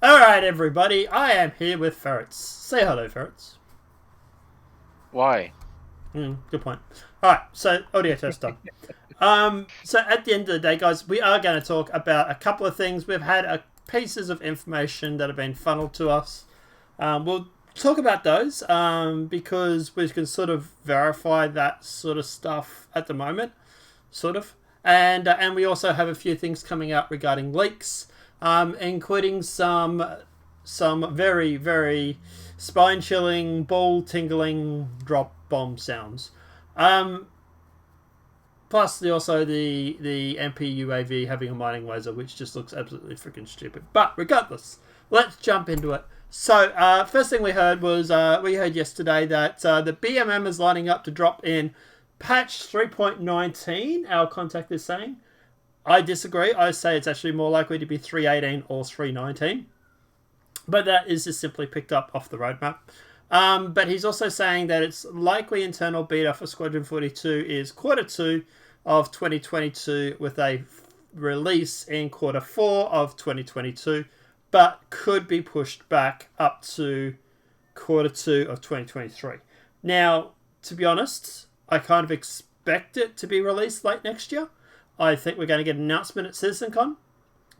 Alright, everybody, I am here with Ferrets. Say hello, Ferrets. Why? Good point. Alright, so audio test done. So at the end of the day, guys, we are going to talk about a couple of things. We've had pieces of information that have been funneled to us. We'll talk about those because we can sort of verify that sort of stuff at the moment, sort of. And we also have a few things coming out regarding leaks, including some very very spine chilling, ball tingling drop bomb sounds. Um, Plus, the MPUAV having a mining laser, which just looks absolutely freaking stupid. But regardless, let's jump into it. So, first thing we heard was we heard yesterday that the BMM is lining up to drop in patch 3.19. Our contact is saying. I disagree. I say it's actually more likely to be 3.18 or 3.19. But that is just simply picked up off the roadmap. But he's also saying that it's likely internal beta for Squadron 42 is Q2 of 2022 with a release in Q4 of 2022, but could be pushed back up to Q2 of 2023. Now, to be honest, I kind of expect it to be released late next year. I think we're going to get an announcement at CitizenCon,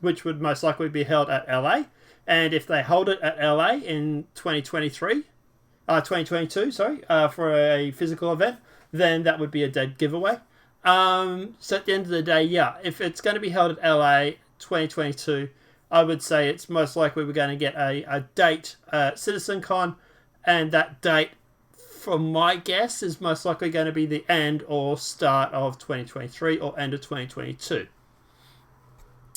which would most likely be held at LA. And if they hold it at LA in 2022, sorry, for a physical event, then that would be a dead giveaway. So at the end of the day, yeah, if it's going to be held at LA 2022, I would say it's most likely we're going to get a date at CitizenCon, and that date, from my guess, is most likely going to be the end or start of 2023 or end of 2022.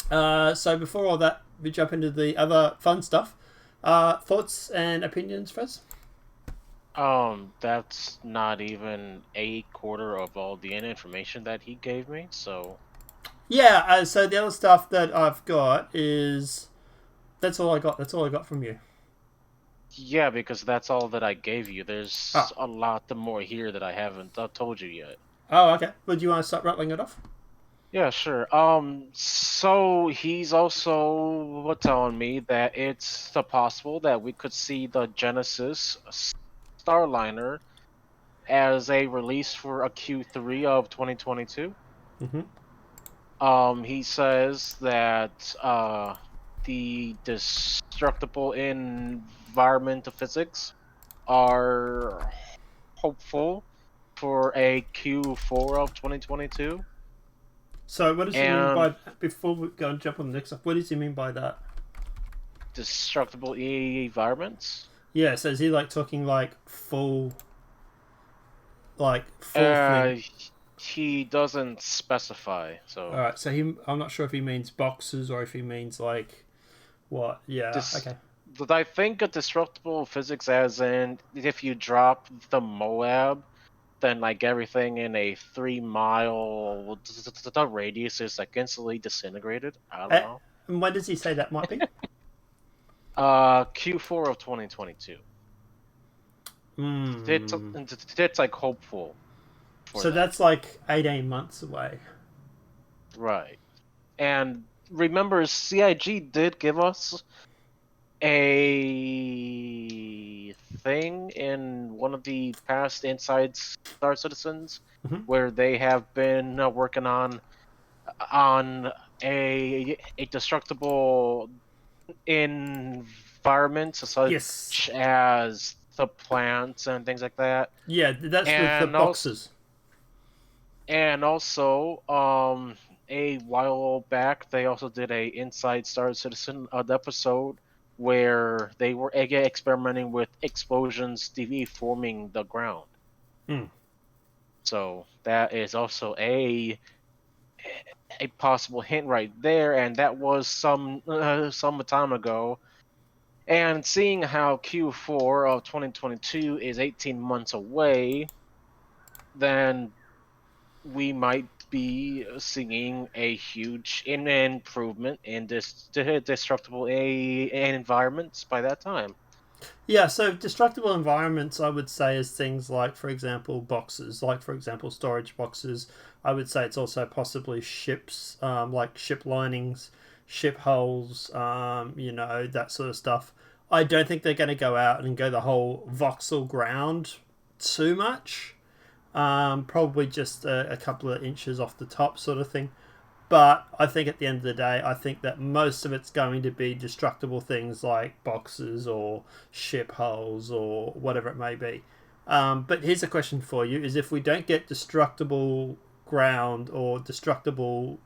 So before all that, we jump into the other fun stuff. Thoughts and opinions, Fez? That's not even a quarter of all the information that he gave me, so... Yeah, so the other stuff that I've got is... That's all I got. That's all I got from you. Yeah, because that's all that I gave you. There's Oh. a lot more here that I haven't told you yet. Oh, okay. Would you want to start rattling it off? Yeah, sure. So he's also telling me that it's possible that we could see the Genesis Starliner as a release for a Q3 of 2022. Mm-hmm. He says that the destructible environment of physics are hopeful for a Q4 of 2022. So what does he mean And by... Before we go and jump on the next stuff, what does he mean by that? destructible environments? Yeah, so is he like talking like full... Like full thing? Uh, he doesn't specify, so... Alright, so I'm not sure if he means boxes or if he means like... What? Yeah, This, okay. I think a destructible physics as in if you drop the MOAB, then like everything in a 3 mile radius is like instantly disintegrated. I don't know. And when does he say that might be? Q4 of 2022. It's Hmm. it's like hopeful for So that, that's like 18 months away. right? And remember, CIG did give us a thing in one of the past Inside Star Citizens Mm-hmm. where they have been working on a destructible environment Yes. such as the plants and things like that. Yeah, that's with the And also boxes. and also a while back they also did a Inside Star Citizen episode where they were again experimenting with explosions deforming the ground. Hmm. So that is also a possible hint right there, and that was some time ago. And seeing how Q4 of 2022 is 18 months away, then we might be seeing a huge improvement in this destructible environments by that time. Yeah, so destructible environments, I would say, is things like, for example, boxes, like, for example, storage boxes. I would say it's also possibly ships, like ship linings, ship hulls, that sort of stuff. I don't think they're going to go out and go the whole voxel ground too much. Probably just a couple of inches off the top sort of thing. But I think at the end of the day, I think that most of it's going to be destructible things like boxes or ship hulls or whatever it may be. But here's a question for you: is if we don't get destructible ground or destructible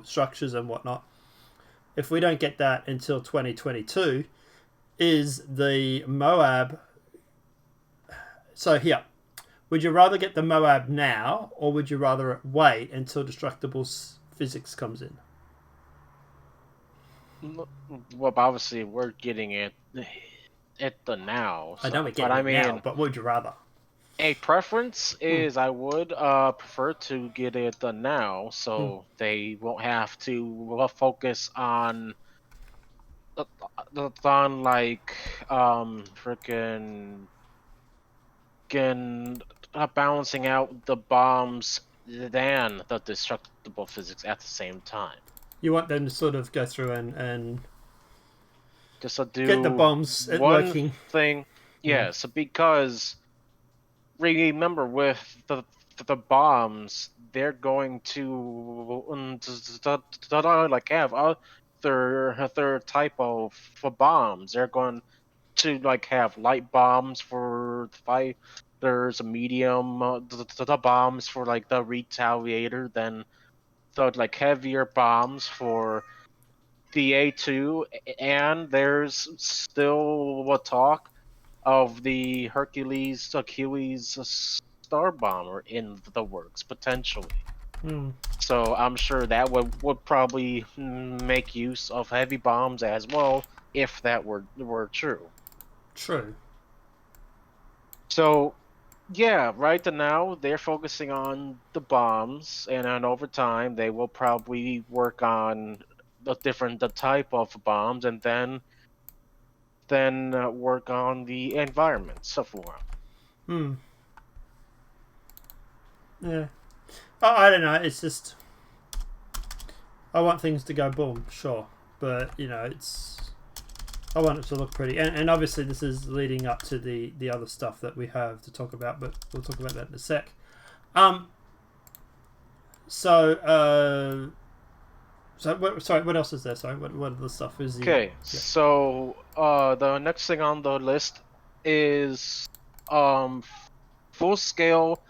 structures and whatnot, if we don't get that until 2022, is the MOAB... So here, would you rather get the MOAB now, or would you rather wait until destructible physics comes in? Well, obviously we're getting it at the now. I know we're getting it now, but would you rather? A preference is I would prefer to get it done now, so they won't have to focus on like freaking balancing out the bombs than the destructible physics at the same time. You want them to sort of go through and just to do get the bombs one working thing. Yes, because remember with the bombs, they're going to like have other type of bombs. They're going to like have light bombs for the fight. There's a medium the bombs for like the retaliator, then the like heavier bombs for the A2, and there's still a talk of the Achilles Star Bomber in the works potentially. So I'm sure that would probably make use of heavy bombs as well if that were true. True. So yeah, right now they're focusing on the bombs, and then over time they will probably work on the type of bombs, and then work on the environment, so forth. Yeah. I don't know. It's just I want things to go boom, sure, but I want it to look pretty, and obviously this is leading up to the other stuff that we have to talk about, but we'll talk about that in a sec. What else is there? Sorry, what other stuff is okay? So the next thing on the list is full scale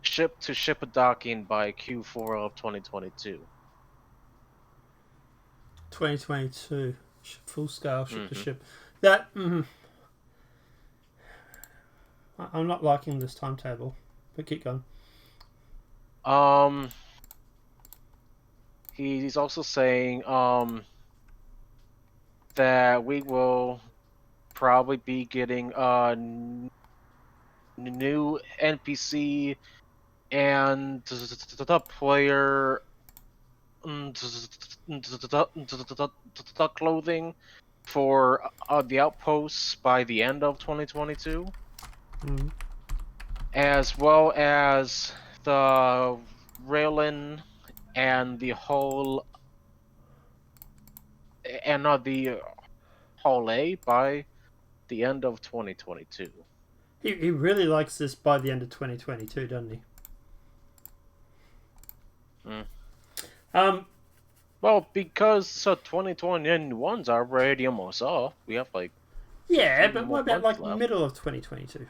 ship to ship docking by Q4 of 2022. 2022 full scale ship to ship. That I'm not liking this timetable, but keep going. He's also saying that we will probably be getting a new NPC and the player clothing for the outposts by the end of 2022, as well as the Raylan and the whole the Hall A by the end of 2022. He really likes this by the end of 2022, doesn't he? Well, because 2021's already almost off. We have like but what about like left. Middle of 2022?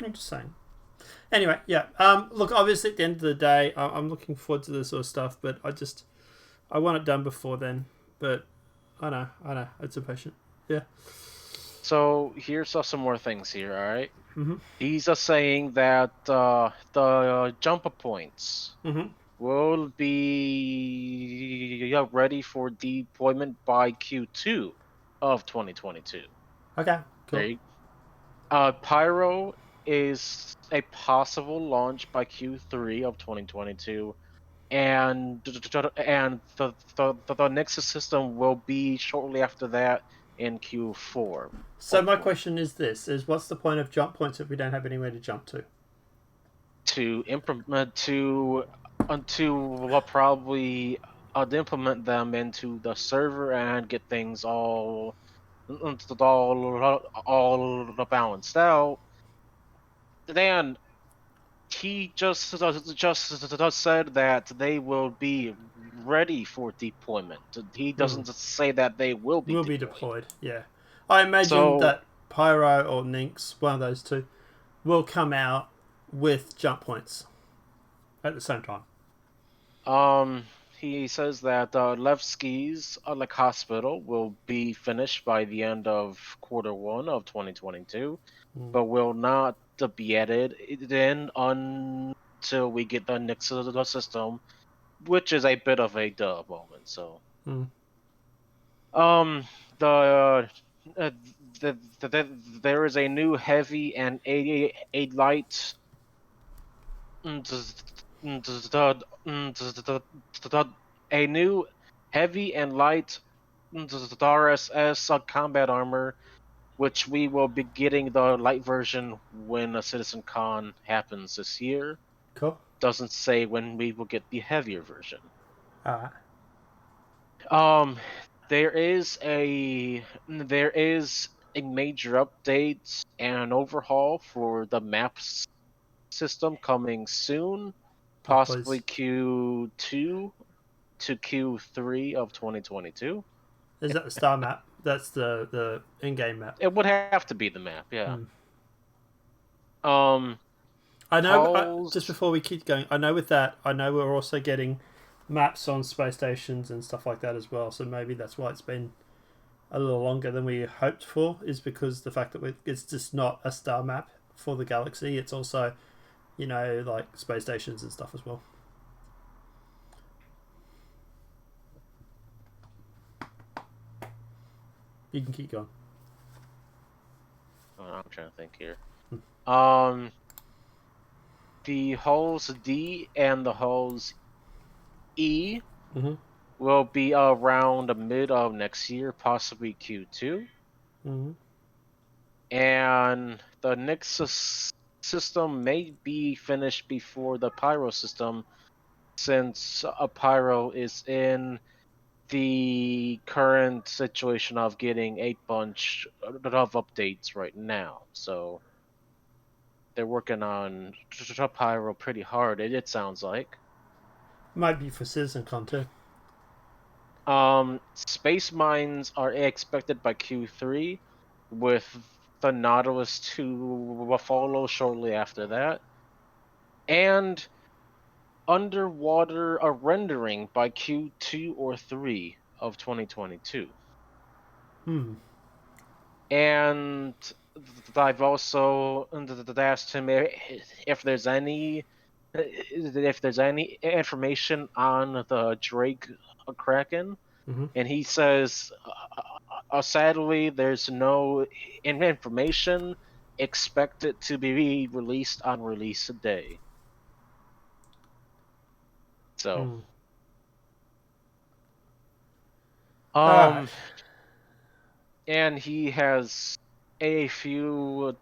I'm just saying. Anyway, yeah. Look, obviously at the end of the day, I'm looking forward to this sort of stuff, but I want it done before then. But I know, it's impatient. Yeah. So here's some more things here. All right. He's saying that the jumper points will be ready for deployment by Q2 of 2022. Okay, cool. Pyro is a possible launch by Q3 of 2022, and the Nexus system will be shortly after that in Q4. So my question is this: what's the point of jump points if we don't have anywhere to jump to? To implement to probably implement them into the server and get things all balanced out, then he just said that they will be ready for deployment. He doesn't say that they will be Will be deployed. deployed. Yeah, I imagine So, that Pyro or Nynx, one of those two, will come out with jump points at the same time. he says that Levski's like hospital will be finished by the end of Q1 of 2022, but will not be added in until we get the Nix system, which is a bit of a duh moment. So, um, the, uh, there is a new heavy and a light. A new heavy and light RSS combat armor, which we will be getting the light version when a Citizen Con happens this year. Cool. Doesn't say when we will get the heavier version. Alright. There is a major update and overhaul for the maps system coming soon, Oh, possibly please. Q2 to Q3 of 2022. Is that the star map? That's the in-game map. It would have to be the map, yeah. I know. Just Halls. before we keep going, I know with that, I know we're also getting maps on space stations and stuff like that as well. So maybe that's why it's been a little longer than we hoped for. Is because the fact that it's just not a star map for the galaxy. It's also, like space stations and stuff as well. You can keep going. I'm trying to think here. The hulls D and the hulls E will be around the mid of next year, possibly Q2. And the Nexus system may be finished before the Pyro system, since a Pyro is in the current situation of getting a bunch of updates right now. So they're working on Pyro pretty hard, it sounds like. Might be for CitizenCon too. Space mines are expected by Q3, with the Nautilus to follow shortly after that. And underwater rendering by Q2 or 3 of 2022. And I've also asked him if there's any information on the Drake Kraken, and he says, sadly, there's no information. Expect it to be released on release day. So, and he has a few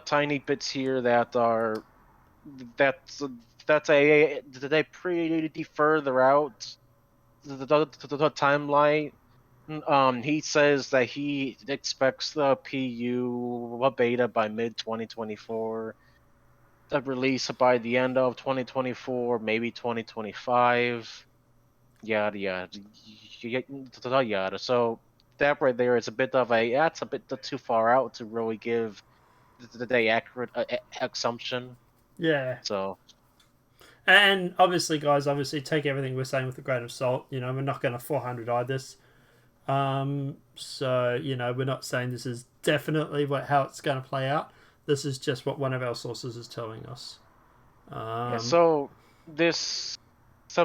tiny bits here that are that's a pretty further out the timeline. He says that he expects the PU beta by mid 2024, the release by the end of 2024, maybe 2025. Yada yada. So that right there is a bit too far out to really give the accurate assumption. Yeah. So, and obviously, guys, take everything we're saying with a grain of salt. We're not going to 400i this. So we're not saying this is definitely how it's going to play out. This is just what one of our sources is telling us. So this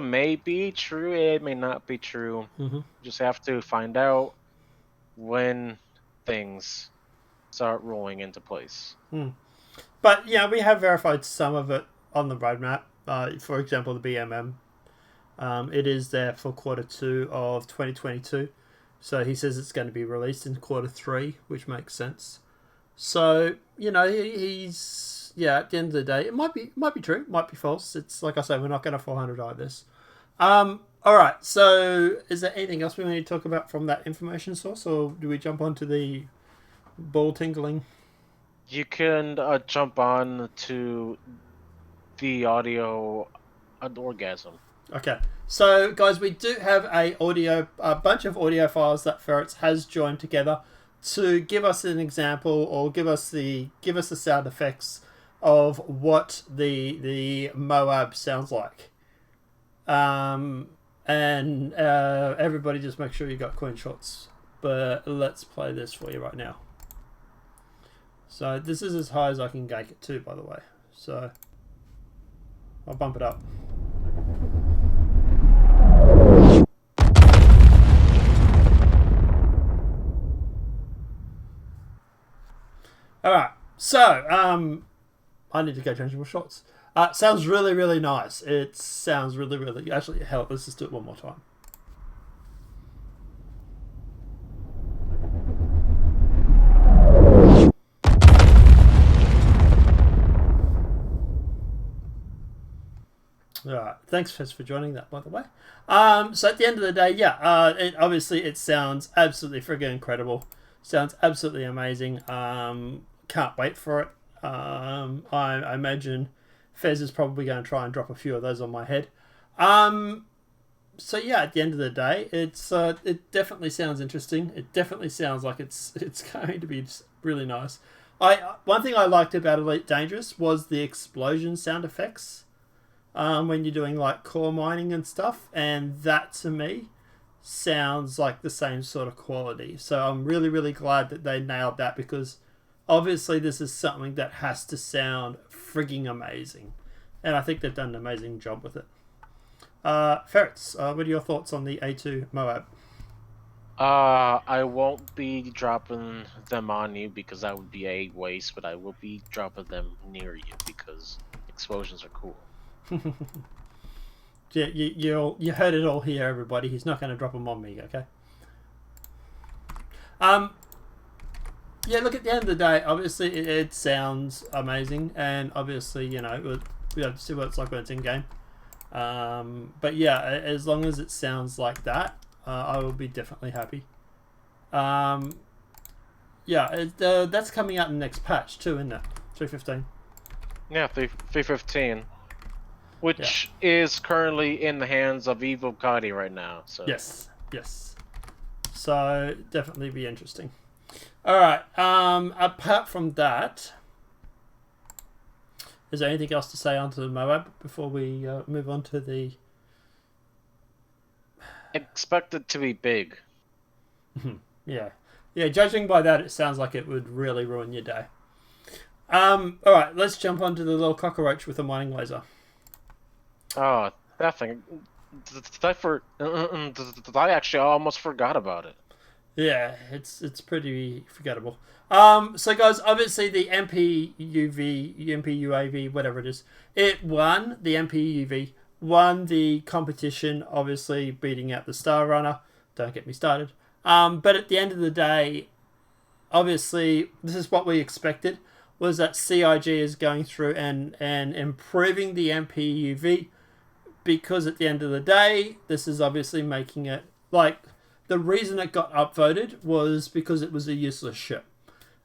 may be true, it may not be true. Just have to find out when things start rolling into place. But yeah, we have verified some of it on the roadmap. For example, the BMM. It is there for Q2 of 2022. So he says it's going to be released in Q3, which makes sense. So he's at the end of the day, it might be true, might be false. It's like I say, we're not going to 400i this. All right. So, is there anything else we need to talk about from that information source, or do we jump onto the ball tingling? You can jump on to the audio orgasm. Okay. So, guys, we do have a bunch of audio files that Ferrets has joined together to give us an example or give us the sound effects of what the MOAB sounds like. And everybody just make sure you got coin shots. But let's play this for you right now. So this is as high as I can gauge it to, by the way. So I'll bump it up. Alright, so I need to go change my shots. Sounds really, really nice. It sounds really, really... Actually, hell, let's just do it one more time. Alright, thanks Fez for joining that, by the way. So at the end of the day, yeah, obviously it sounds absolutely friggin' incredible. Sounds absolutely amazing. Can't wait for it. I imagine Fez is probably going to try and drop a few of those on my head. So yeah, at the end of the day, it definitely sounds interesting. It definitely sounds like it's going to be really nice. One thing I liked about Elite Dangerous was the explosion sound effects. When you're doing like core mining and stuff, and that to me sounds like the same sort of quality. So I'm really, really glad that they nailed that, because obviously this is something that has to sound frigging amazing, and I think they've done an amazing job with it. Ferrets, what are your thoughts on the A2 MOAB? I won't be dropping them on you because that would be a waste, but I will be dropping them near you because explosions are cool. Yeah, you heard it all here, everybody. He's not going to drop them on me, okay? Yeah, look, at the end of the day, obviously it sounds amazing, and obviously, you know, we have to see what it's like when it's in game. But yeah, as long as it sounds like that, I will be definitely happy. Yeah, that's coming out in the next patch too, isn't it? 3.15. Yeah, 3.15. Which is currently in the hands of Evil Gotti right now. So yes. So definitely be interesting. All right. Apart from that, is there anything else to say onto the MOAB before we move on to the? Expect it to be big. Yeah. Judging by that, it sounds like it would really ruin your day. All right. Let's jump onto the little cockroach with a mining laser. Oh, that thing. I actually almost forgot about it. Yeah, it's pretty forgettable. So guys, obviously the MPUAV, whatever it is, it won the MPUV, won the competition, obviously beating out the Star Runner. Don't get me started. But at the end of the day, obviously this is what we expected, was that CIG is going through and improving the MPUV. Because at the end of the day, this is obviously making it, like, the reason it got upvoted was because it was a useless ship.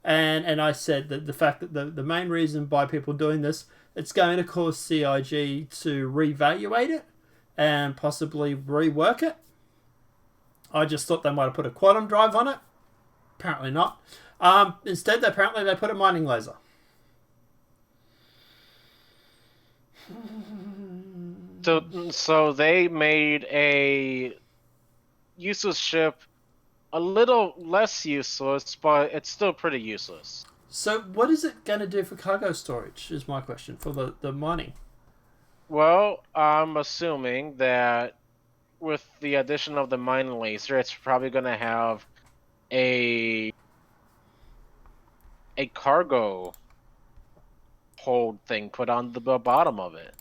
And I said that the fact that the main reason by people doing this, it's going to cause CIG to reevaluate it and possibly rework it. I just thought they might have put a quantum drive on it. Apparently not. Instead, apparently they put a mining laser. So they made a useless ship a little less useless, but it's still pretty useless. So what is it going to do for cargo storage is my question, for the mining? Well, I'm assuming that with the addition of the mining laser, it's probably going to have a cargo hold thing put on the bottom of it.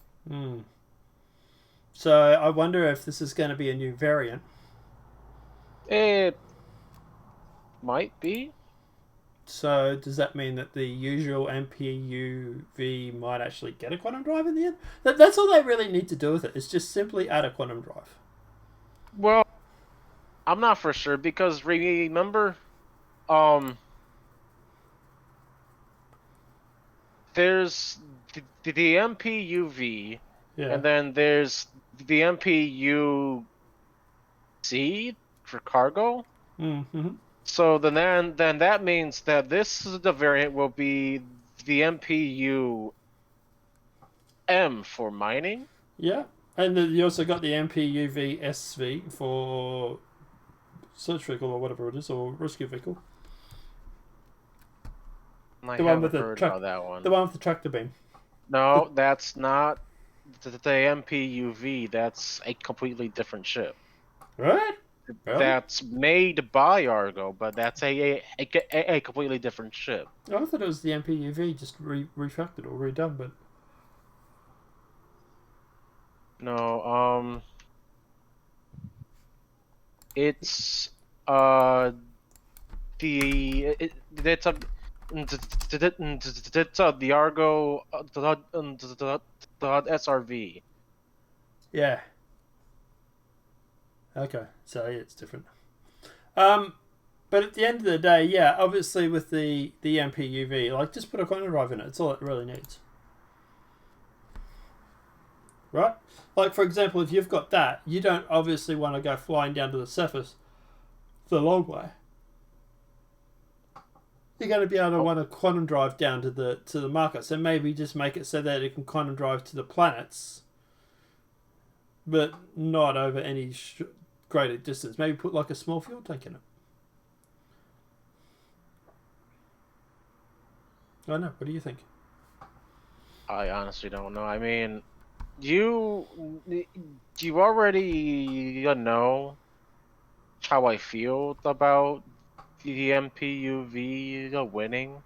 So I wonder if this is going to be a new variant. It might be. So does that mean that the usual MPUV might actually get a quantum drive in the end? That's all they really need to do with it. Is just simply add a quantum drive. Well, I'm not for sure because remember, um, there's the MPUV, Yeah. and then there's the MPUC for cargo. Mm-hmm. So then that means that this is the variant will be the MPUM for mining. Yeah. And then you also got the MPUV SV for search vehicle or whatever it is, or rescue vehicle. I The one with haven't the heard truck, about that one. the one with the tractor beam. The, No, that's not the MPUV. That's a completely different ship. right? Really? That's made by Argo, but that's a completely different ship. I thought it was the MPUV just refactored or redone, but No, it's uh it's a it's the Argo SRV. yeah. Okay, so yeah, it's different. Um, but at the end of the day, yeah, obviously with the MPUV, like just put a quantum drive in it. It's all it really needs, right? Like for example, if you've got that, you don't obviously want to go flying down to the surface the long way. You're going to be able to Oh, want a quantum drive down to the market. So maybe just make it so that it can quantum drive to the planets, but not over any greater distance. Maybe put like a small fuel tank in it. I don't know. What do you think? I honestly don't know. I mean, you you already know how I feel about the MPUV winning.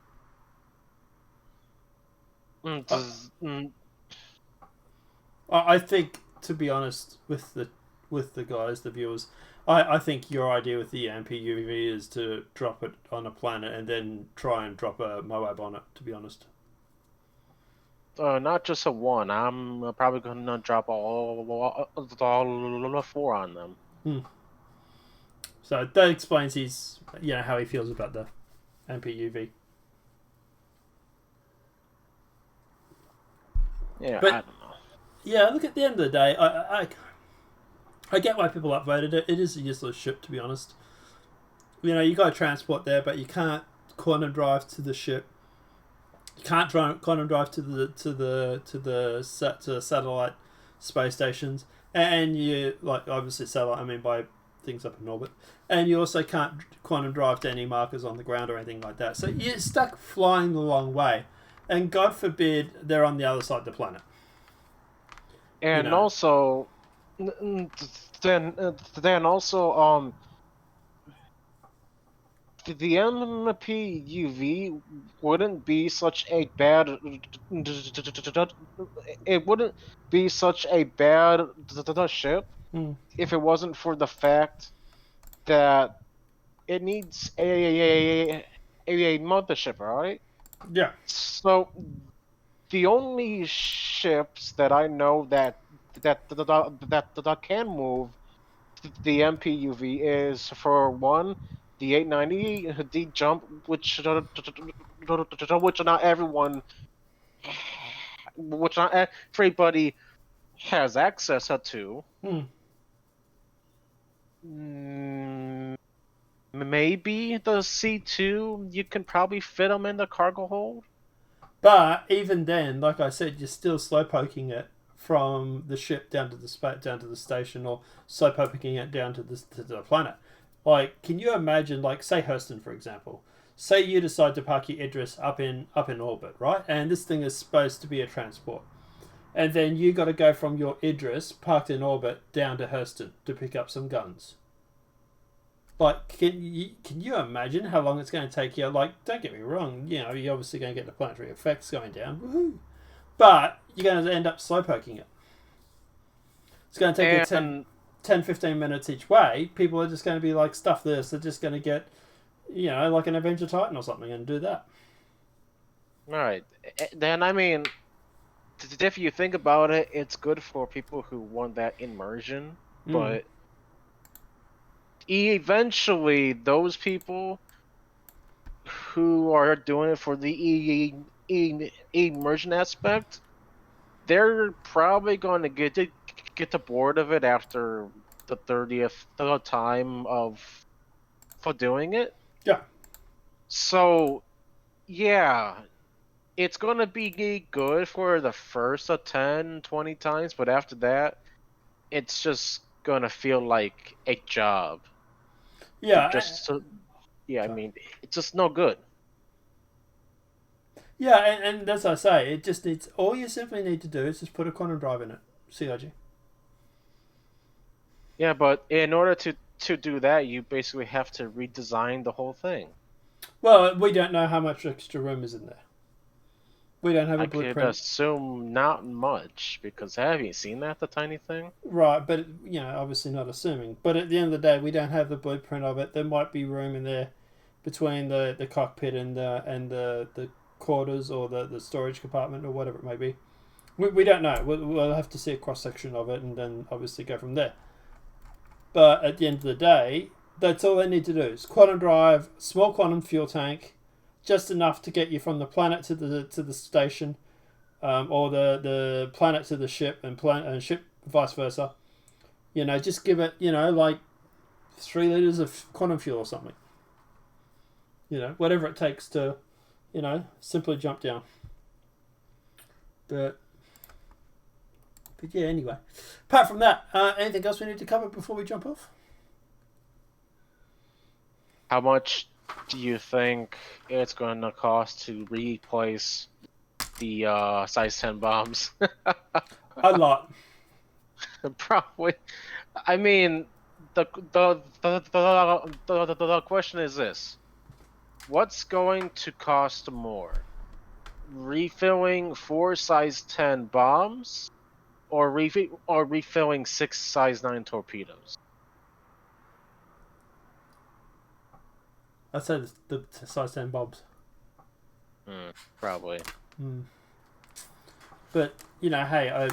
I, I think, to be honest, with the guys, the viewers, I think your idea with the MPUV is to drop it on a planet and then try and drop a MOAB on it. To be honest. Not just a one. I'm probably gonna drop all four on them. Hmm. So that explains his, how he feels about the MPUV. Yeah, I But don't know. yeah, look, at the end of the day, I get why people upvoted it. It is a useless ship, to be honest. You got transport there, but you can't quantum drive to the ship. You can't quantum drive to the satellite space stations, and you like obviously satellite. I mean by things up in orbit, and you also can't quantum drive to any markers on the ground or anything like that. So you're stuck flying the long way, and God forbid they're on the other side of the planet. You And know, also, then also, the MPUV wouldn't be such a bad. It wouldn't be such a bad ship mm, if it wasn't for the fact that it needs a mothership, right? yeah, So the only ships that I know that can move the MPUV is for one the 890 D jump, which not everyone, which not everybody has access to. mm. Mm, Maybe the C2, you can probably fit them in the cargo hold. But even then, like I said, you're still slow poking it from the ship down to down to the station, or slow poking it down to the planet. Like, can you imagine, like, say Hurston, for example? Say you decide to park your Idris up in orbit, right? And this thing is supposed to be a transport, and then you got to go from your Idris parked in orbit down to Hurston to pick up some guns. Like, can you imagine how long it's going to take you? Like, don't get me wrong, you're obviously going to get the planetary effects going down, woohoo! But you're going to end up slow poking it. It's going to take you And 10, 15 minutes each way. People are just going to be like, stuff this. They're just going to get, like an Avenger Titan or something and do that. right, then I mean, if you think about it, it's good for people who want that immersion, Mm. but eventually those people who are doing it for the immersion aspect, they're probably going to get bored of it after the 30th time for doing it. Yeah. So yeah, it's going to be good for the first 10, 20 times, but after that, it's just going to feel like a job. Yeah. I mean, it's just no good. Yeah, and as I say, it just needs, all you simply need to do is just put a quantum drive in it. CIG. Yeah, but in order to do that, you basically have to redesign the whole thing. Well, we don't know how much extra room is in there. We don't have a I could blueprint. assume not much, because have you seen that, the tiny thing? Right, but, obviously not assuming. But at the end of the day, we don't have the blueprint of it. There might be room in there between the cockpit and the quarters or the storage compartment or whatever it may be. We don't know. We'll have to see a cross-section of it and then obviously go from there. But at the end of the day, that's all they need to do. Is quantum drive, small quantum fuel tank, just enough to get you from the planet to the station, or the planet to the ship, and ship vice versa. Just give it, like 3 liters of quantum fuel or something. Whatever it takes to, simply jump down. But yeah, anyway. Apart from that, anything else we need to cover before we jump off? How much do you think it's going to cost to replace the size 10 bombs? A lot. Probably. I mean, the question is this: what's going to cost more, refilling 4 size 10 bombs, or refilling 6 size 9 torpedoes? I'd say the size 10 bombs. Probably. But, hey,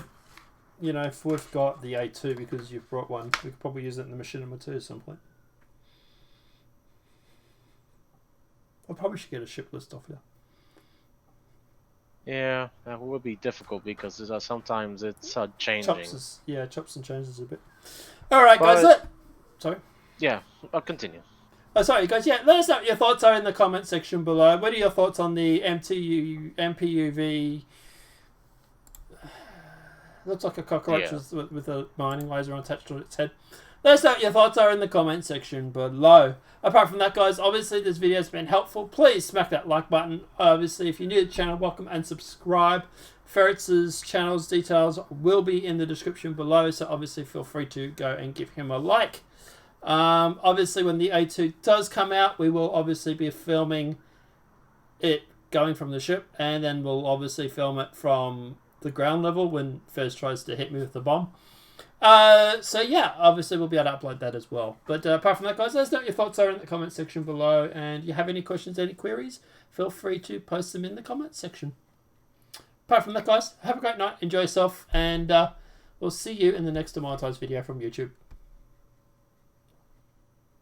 if we've got the A2 because you've brought one, we could probably use it in the Machinima 2 at some point. I probably should get a ship list off here. Yeah, that would be difficult because sometimes it's changing. Chops and changes a bit. Alright, guys. Sorry? Yeah, I'll continue. Oh, sorry, guys. Yeah, let us know what your thoughts are in the comment section below. What are your thoughts on the MPUV? Looks like a cockroach with a mining laser attached to its head. Let us know what your thoughts are in the comment section below. Apart from that, guys, obviously this video has been helpful. Please smack that like button. Obviously, if you're new to the channel, welcome and subscribe. Ferretz's channel's details will be in the description below, so obviously feel free to go and give him a like. Obviously, when the A2 does come out, we will obviously be filming it going from the ship, and then we'll obviously film it from the ground level when Fez tries to hit me with the bomb. So yeah, obviously we'll be able to upload that as well. But apart from that, guys, let us know what your thoughts are in the comment section below, and if you have any questions, any queries, feel free to post them in the comment section. Apart from that, guys, have a great night, enjoy yourself, and we'll see you in the next demonetized video from YouTube.